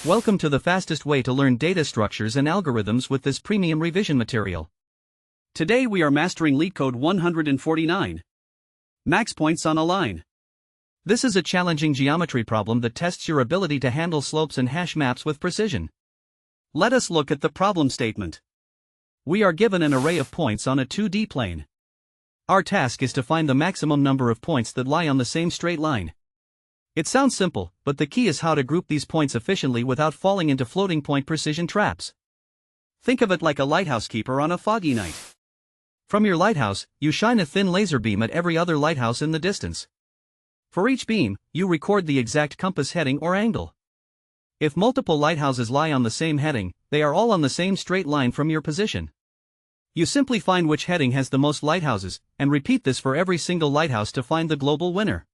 Welcome to the fastest way to learn data structures and algorithms with this premium revision material. Today we are mastering LeetCode 149. Max points on a line. This is a challenging geometry problem that tests your ability to handle slopes and hash maps with precision. Let us look at the problem statement. We are given an array of points on a 2D plane. Our task is to find the maximum number of points that lie on the same straight line. It sounds simple, but the key is how to group these points efficiently without falling into floating point precision traps. Think of it like a lighthouse keeper on a foggy night. From your lighthouse, you shine a thin laser beam at every other lighthouse in the distance. For each beam, you record the exact compass heading or angle. If multiple lighthouses lie on the same heading, they are all on the same straight line from your position. You simply find which heading has the most lighthouses, and repeat this for every single lighthouse to find the global winner.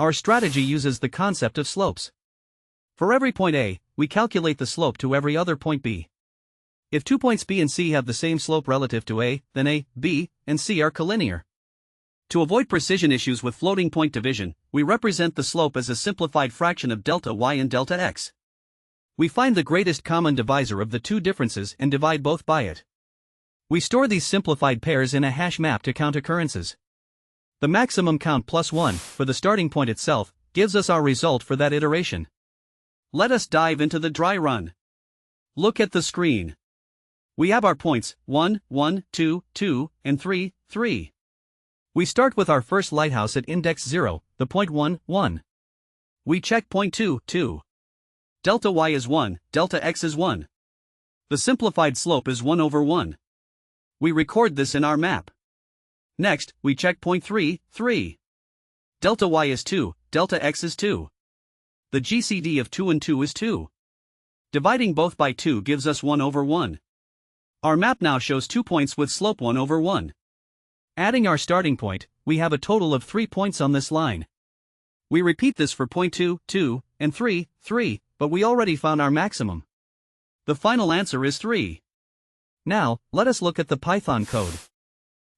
Our strategy uses the concept of slopes. For every point A, we calculate the slope to every other point B. If 2 points B and C have the same slope relative to A, then A, B, and C are collinear. To avoid precision issues with floating point division, we represent the slope as a simplified fraction of delta y and delta x. We find the greatest common divisor of the two differences and divide both by it. We store these simplified pairs in a hash map to count occurrences. The maximum count plus 1, for the starting point itself, gives us our result for that iteration. Let us dive into the dry run. Look at the screen. We have our points 1, 1, 2, 2, and 3, 3. We start with our first lighthouse at index 0, the point 1, 1. We check point 2, 2. Delta y is 1, delta x is 1. The simplified slope is 1 over 1. We record this in our map. Next, we check point 3, 3. Delta y is 2, delta x is 2. The GCD of 2 and 2 is 2. Dividing both by 2 gives us 1 over 1. Our map now shows 2 points with slope 1 over 1. Adding our starting point, we have a total of 3 points on this line. We repeat this for point 2, 2, and 3, 3, but we already found our maximum. The final answer is 3. Now, let us look at the Python code.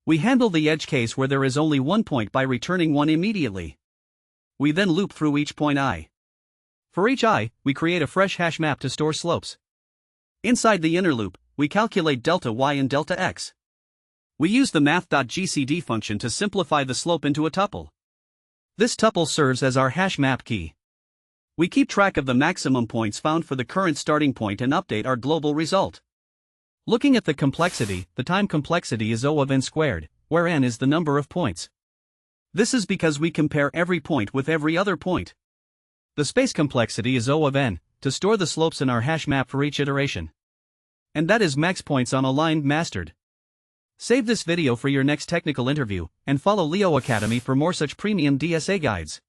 We handle the edge case where there is only 1 point by returning 1 immediately. We then loop through each point I. For each I, we create a fresh hash map to store slopes. Inside the inner loop, we calculate delta y and delta x. We use the math.gcd function to simplify the slope into a tuple. This tuple serves as our hash map key. We keep track of the maximum points found for the current starting point and update our global result. Looking at the complexity, the time complexity is O of n squared, where n is the number of points. This is because we compare every point with every other point. The space complexity is O of n, to store the slopes in our hash map for each iteration. And that is max points on a line mastered. Save this video for your next technical interview, and follow Leo Academy for more such premium DSA guides.